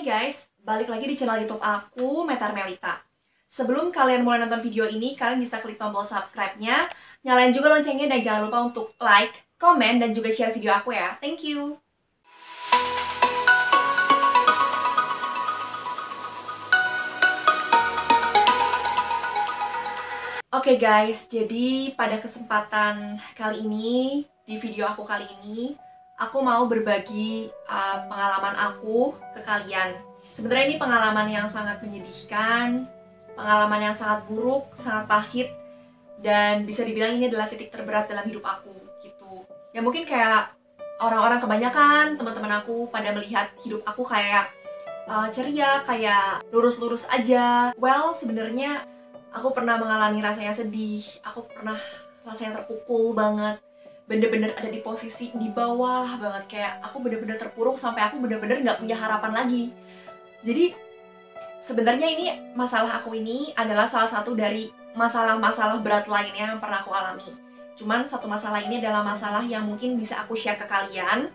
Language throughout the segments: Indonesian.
Hai guys, balik lagi di channel YouTube aku, Metar Melita. Sebelum kalian mulai nonton video ini, kalian bisa klik tombol subscribe-nya, nyalain juga loncengnya, dan jangan lupa untuk like, komen, dan juga share video aku ya. Thank you! Oke guys, jadi pada kesempatan kali ini, di video aku kali ini, aku mau berbagi pengalaman aku ke kalian. Sebenarnya ini pengalaman yang sangat menyedihkan, pengalaman yang sangat buruk, sangat pahit, dan bisa dibilang ini adalah titik terberat dalam hidup aku gitu. Ya mungkin kayak orang-orang kebanyakan, teman-teman aku pada melihat hidup aku kayak ceria, kayak lurus-lurus aja. Well, sebenarnya aku pernah mengalami rasanya sedih, aku pernah rasanya terpukul banget, bener-bener ada di posisi di bawah banget, kayak aku bener-bener terpuruk sampai aku bener-bener nggak punya harapan lagi. Jadi sebenarnya ini masalah aku ini adalah salah satu dari masalah-masalah berat lainnya yang pernah aku alami. Cuman satu masalah ini adalah masalah yang mungkin bisa aku share ke kalian,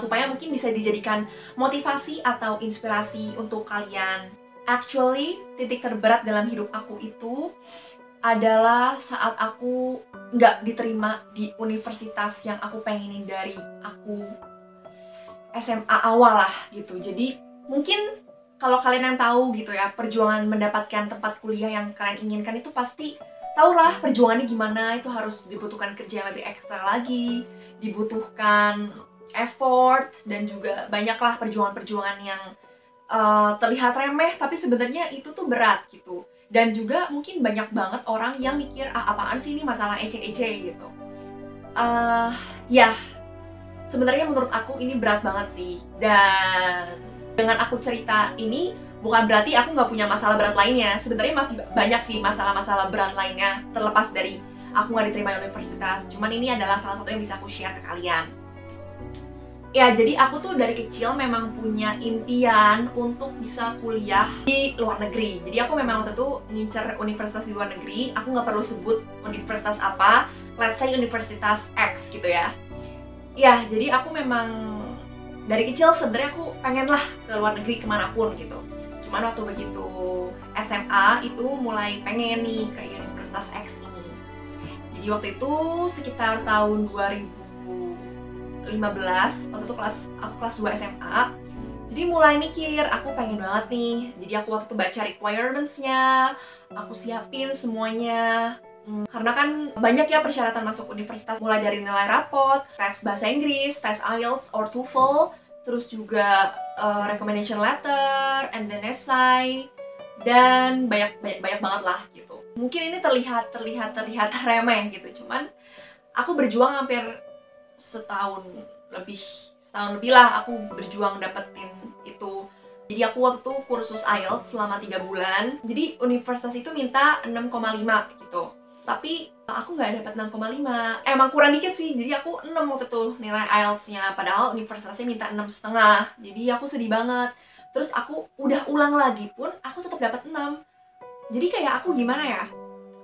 supaya mungkin bisa dijadikan motivasi atau inspirasi untuk kalian. Actually, titik terberat dalam hidup aku itu adalah saat aku nggak diterima di universitas yang aku pengenin dari aku SMA awal lah gitu. Jadi mungkin kalau kalian yang tahu gitu ya, perjuangan mendapatkan tempat kuliah yang kalian inginkan itu pasti tahulah perjuangannya gimana. Itu harus dibutuhkan kerja yang lebih ekstra lagi, dibutuhkan effort, dan juga banyaklah perjuangan-perjuangan yang terlihat remeh tapi sebenarnya itu tuh berat gitu. Dan juga mungkin banyak banget orang yang mikir, apaan sih ini masalah ece-ece gitu. Ya, sebenarnya menurut aku ini berat banget sih. Dan dengan aku cerita ini bukan berarti aku nggak punya masalah berat lainnya. Sebenarnya masih banyak sih masalah-masalah berat lainnya terlepas dari aku nggak diterima di universitas. Cuman ini adalah salah satu yang bisa aku share ke kalian. Ya, jadi aku tuh dari kecil memang punya impian untuk bisa kuliah di luar negeri. Jadi aku memang waktu itu ngincer universitas di luar negeri. Aku nggak perlu sebut universitas apa, let's say universitas X gitu ya. Ya, jadi aku memang dari kecil sebenarnya aku pengen lah ke luar negeri kemanapun gitu. Cuman waktu begitu SMA itu mulai pengen nih ke universitas X ini. Jadi waktu itu sekitar tahun 2015, waktu itu aku kelas 2 SMA. Jadi mulai mikir, aku pengen banget nih. Jadi aku waktu itu baca requirements-nya, aku siapin semuanya. Karena kan banyak ya persyaratan masuk universitas, mulai dari nilai rapot, tes bahasa Inggris, tes IELTS or TOEFL, terus juga recommendation letter, and then essay, dan banyak banget lah gitu. Mungkin ini terlihat remeh gitu, cuman aku berjuang hampir setahun lebih lah aku berjuang dapetin itu. Jadi aku waktu itu kursus IELTS selama 3 bulan. Jadi universitas itu minta 6,5 gitu. Tapi aku nggak dapet 6,5. Emang kurang dikit sih, jadi aku 6 waktu itu nilai IELTS-nya. Padahal universitasnya minta 6,5. Jadi aku sedih banget. Terus aku udah ulang lagi pun, aku tetap dapat 6. Jadi kayak aku gimana ya?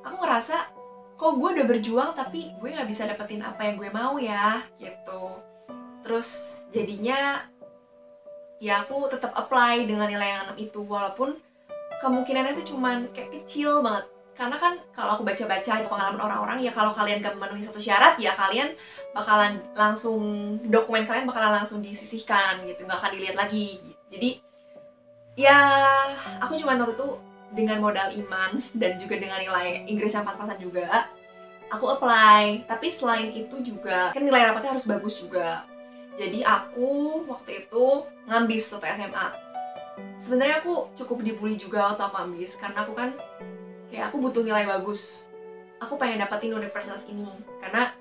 Aku ngerasa, kok gue udah berjuang tapi gue nggak bisa dapetin apa yang gue mau ya, gitu. Terus jadinya, ya aku tetap apply dengan nilai yang 6 itu. Walaupun kemungkinannya itu cuman kayak kecil banget. Karena kan kalau aku baca-baca pengalaman orang-orang, ya kalau kalian gak memenuhi satu syarat, ya kalian bakalan langsung, dokumen kalian bakalan langsung disisihkan gitu, nggak akan dilihat lagi. Jadi ya aku cuma waktu itu dengan modal iman dan juga dengan nilai Inggris yang pas-pasan juga, aku apply. Tapi selain itu juga kan nilai rapotnya harus bagus juga. Jadi aku waktu itu ngambis waktu SMA. Sebenarnya aku cukup dibully juga waktu aku ambis, karena aku kan kayak aku butuh nilai bagus. Aku pengen dapetin universitas ini karena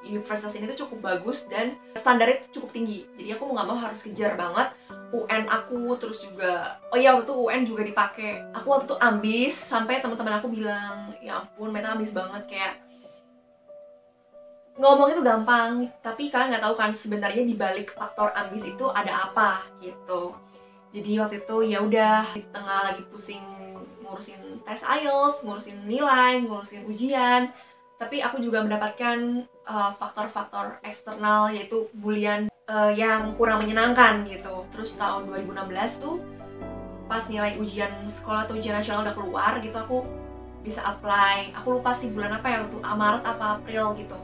universitas ini tuh cukup bagus dan standarnya tuh cukup tinggi. Jadi aku mau nggak mau harus kejar banget UN aku. Terus juga, oh iya, waktu itu UN juga dipakai. Aku waktu itu ambis sampai teman-teman aku bilang, ya ampun, Meta ambis banget. Kayak ngomong itu gampang, tapi kalian nggak tahu kan sebenarnya di balik faktor ambis itu ada apa gitu. Jadi waktu itu ya udah, di tengah lagi pusing ngurusin tes IELTS, ngurusin nilai, ngurusin ujian, tapi aku juga mendapatkan faktor-faktor eksternal, yaitu bulian yang kurang menyenangkan gitu. Terus tahun 2016 tuh pas nilai ujian sekolah atau ujian nasional udah keluar gitu, aku bisa apply. Aku lupa sih bulan apa ya, waktu Maret apa April gitu.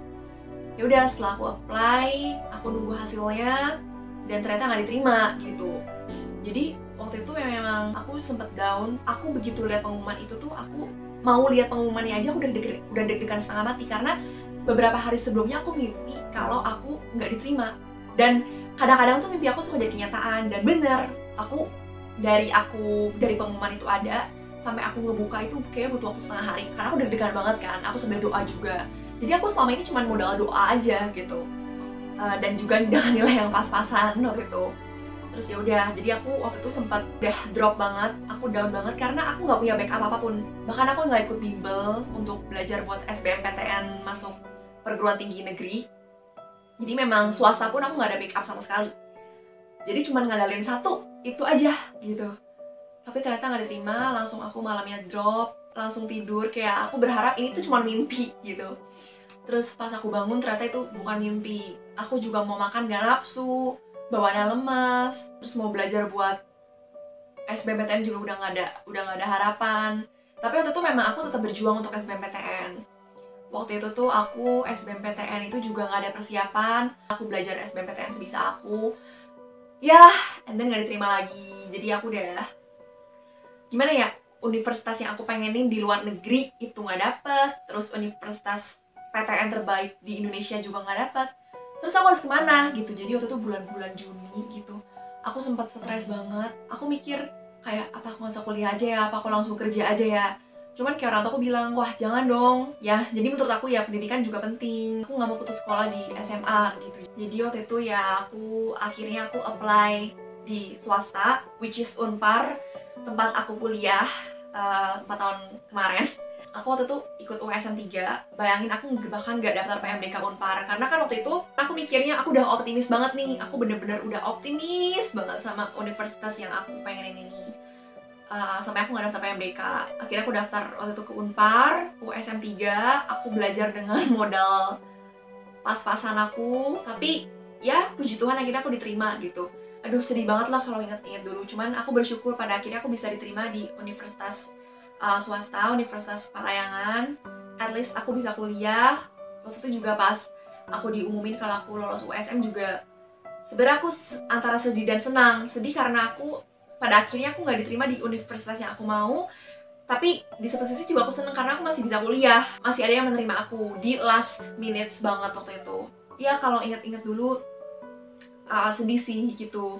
Ya udah, setelah aku apply, aku nunggu hasilnya dan ternyata nggak diterima gitu. Jadi waktu itu memang aku sempet down. Aku begitu lihat pengumuman itu tuh, aku mau lihat pengumumannya aja udah deg-degan setengah mati, karena beberapa hari sebelumnya aku mimpi kalau aku nggak diterima. Dan kadang-kadang tuh mimpi aku suka jadi kenyataan, dan bener, dari pengumuman itu ada sampai aku ngebuka itu kayak butuh waktu setengah hari, karena aku deg-degan banget kan. Aku sambil doa juga. Jadi aku selama ini cuma modal doa aja gitu. Dan juga dengan nilai yang pas-pasan waktu itu. Terus ya udah, jadi aku waktu itu sempat udah drop banget, aku down banget karena aku nggak punya backup apapun. Bahkan aku nggak ikut bimbel untuk belajar buat SBMPTN masuk perguruan tinggi negeri. Jadi memang swasta pun aku nggak ada backup sama sekali. Jadi cuma ngandalin satu, itu aja gitu. Tapi ternyata nggak diterima, langsung aku malamnya drop, langsung tidur, kayak aku berharap ini tuh cuma mimpi gitu. Terus pas aku bangun ternyata itu bukan mimpi. Aku juga mau makan gak nafsu, bawaannya lemas, terus mau belajar buat SBMPTN juga udah nggak ada harapan. Tapi waktu itu memang aku tetap berjuang untuk SBMPTN. Waktu itu tuh aku SBMPTN itu juga nggak ada persiapan. Aku belajar SBMPTN sebisa aku. Ya, and then nggak diterima lagi. Jadi aku udah, gimana ya, universitas yang aku pengenin di luar negeri itu nggak dapet. Terus universitas PTN terbaik di Indonesia juga nggak dapet. Terus aku harus kemana gitu. Jadi waktu itu bulan-bulan Juni gitu, aku sempat stres banget. Aku mikir kayak, apa aku masuk kuliah aja ya, apa aku langsung kerja aja ya. Cuman kayak orang tua aku bilang, wah jangan dong ya. Jadi menurut aku ya pendidikan juga penting. Aku nggak mau putus sekolah di SMA gitu. Jadi waktu itu ya akhirnya aku apply di swasta, which is Unpar, tempat aku kuliah 4 tahun kemarin. Aku waktu itu ikut USM 3, bayangin aku bahkan gak daftar PMDK Unpar. Karena kan waktu itu aku mikirnya aku udah optimis banget nih, aku bener-bener udah optimis banget sama universitas yang aku pengenin ini. Sampai aku gak daftar PMDK. Akhirnya aku daftar waktu itu ke Unpar, USM 3, aku belajar dengan modal pas-pasan aku. Tapi ya puji Tuhan akhirnya aku diterima gitu. Aduh sedih banget lah kalau inget-inget dulu. Cuman aku bersyukur pada akhirnya aku bisa diterima di universitas swasta, Universitas Parayangan. At least aku bisa kuliah. Waktu itu juga pas aku diumumin kalau aku lolos USM juga, sebenarnya aku antara sedih dan senang. Sedih karena aku pada akhirnya aku nggak diterima di universitas yang aku mau. Tapi di satu sisi juga aku seneng karena aku masih bisa kuliah, masih ada yang menerima aku di last minutes banget waktu itu. Ya kalau inget-inget dulu sedih sih gitu.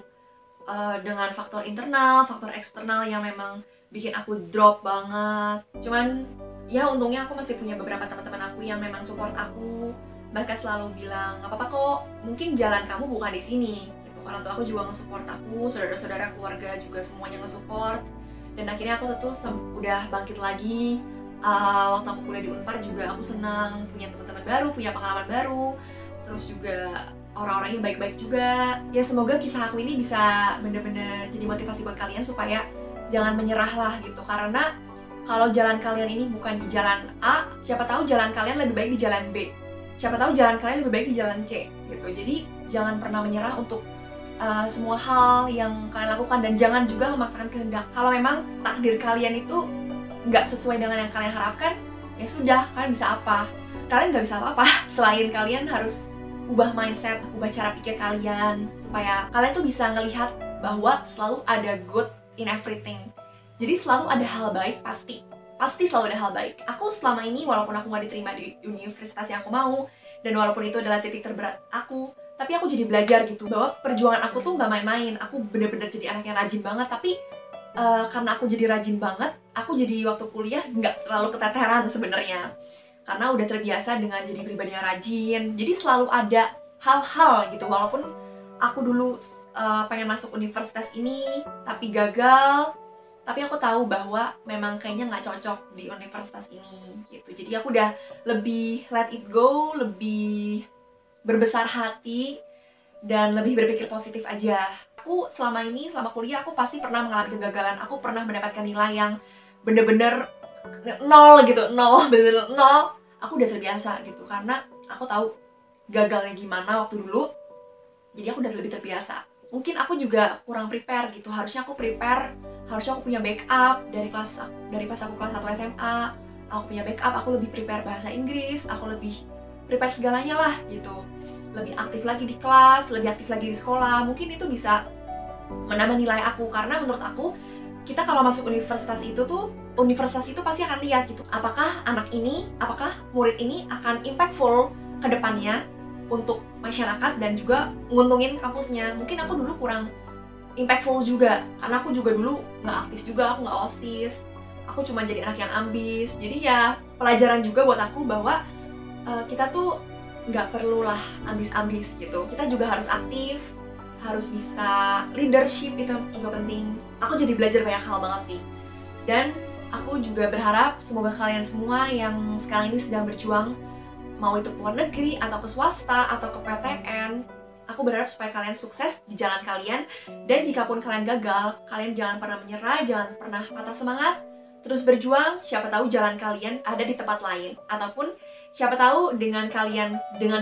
Dengan faktor internal, faktor eksternal yang memang bikin aku drop banget. Cuman ya untungnya aku masih punya beberapa teman-teman aku yang memang support aku. Mereka selalu bilang, nggak apa-apa kok, mungkin jalan kamu bukan di sini gitu. Orang tua aku juga nge-support aku, saudara-saudara, keluarga juga semuanya nge-support. Dan akhirnya aku tuh udah bangkit lagi. Waktu aku kuliah di Unpar juga aku senang punya teman-teman baru, punya pengalaman baru. Terus juga orang-orangnya baik-baik juga. Ya semoga kisah aku ini bisa bener-bener jadi motivasi buat kalian supaya jangan menyerah lah gitu. Karena kalau jalan kalian ini bukan di jalan A, siapa tahu jalan kalian lebih baik di jalan B. Siapa tahu jalan kalian lebih baik di jalan C gitu. Jadi jangan pernah menyerah untuk semua hal yang kalian lakukan, dan jangan juga memaksakan kehendak. Kalau memang takdir kalian itu nggak sesuai dengan yang kalian harapkan, ya sudah, kalian bisa apa? Kalian nggak bisa apa-apa selain kalian harus ubah mindset, ubah cara pikir kalian supaya kalian tuh bisa ngelihat bahwa selalu ada good in everything. Jadi selalu ada hal baik, pasti selalu ada hal baik. Aku selama ini walaupun aku nggak diterima di universitas yang aku mau, dan walaupun itu adalah titik terberat aku, tapi aku jadi belajar gitu bahwa perjuangan aku tuh nggak main-main. Aku bener-bener jadi anak yang rajin banget. Tapi karena aku jadi rajin banget, aku jadi waktu kuliah nggak terlalu keteteran sebenarnya, karena udah terbiasa dengan jadi pribadi yang rajin. Jadi selalu ada hal-hal gitu. Walaupun aku dulu pengen masuk universitas ini tapi gagal, tapi aku tahu bahwa memang kayaknya nggak cocok di universitas ini gitu. Jadi aku udah lebih let it go, lebih berbesar hati, dan lebih berpikir positif aja. Aku selama kuliah aku pasti pernah mengalami kegagalan. Aku pernah mendapatkan nilai yang bener-bener nol gitu, bener-bener nol. Aku udah terbiasa gitu, karena aku tahu gagalnya gimana waktu dulu. Jadi aku udah lebih terbiasa. Mungkin aku juga kurang prepare gitu. Harusnya aku punya backup dari pas aku kelas 1 SMA. Aku punya backup, aku lebih prepare bahasa Inggris, aku lebih prepare segalanya lah gitu. Lebih aktif lagi di kelas, lebih aktif lagi di sekolah. Mungkin itu bisa menambah nilai aku, karena menurut aku kita kalau masuk universitas itu pasti akan lihat gitu, apakah murid ini akan impactful ke depannya untuk masyarakat dan juga nguntungin kampusnya. Mungkin aku dulu kurang impactful juga, karena aku juga dulu nggak aktif juga, aku nggak OSIS, aku cuma jadi anak yang ambis. Jadi ya pelajaran juga buat aku bahwa kita tuh nggak perlulah ambis-ambis gitu, kita juga harus aktif, harus bisa leadership, itu juga penting. Aku jadi belajar banyak hal banget sih. Dan aku juga berharap semoga kalian semua yang sekarang ini sedang berjuang, mau itu ke luar negeri atau ke swasta atau ke PTN, aku berharap supaya kalian sukses di jalan kalian. Dan jikapun kalian gagal, kalian jangan pernah menyerah, jangan pernah patah semangat, terus berjuang. Siapa tahu jalan kalian ada di tempat lain, ataupun siapa tahu dengan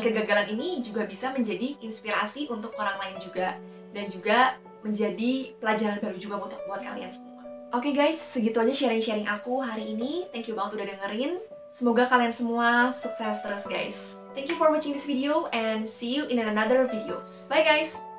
kegagalan ini juga bisa menjadi inspirasi untuk orang lain juga, dan juga menjadi pelajaran baru juga buat kalian semua. Oke guys, segitu aja sharing-sharing aku hari ini. Thank you banget udah dengerin. Semoga kalian semua sukses terus guys. Thank you for watching this video and see you in another videos. Bye guys!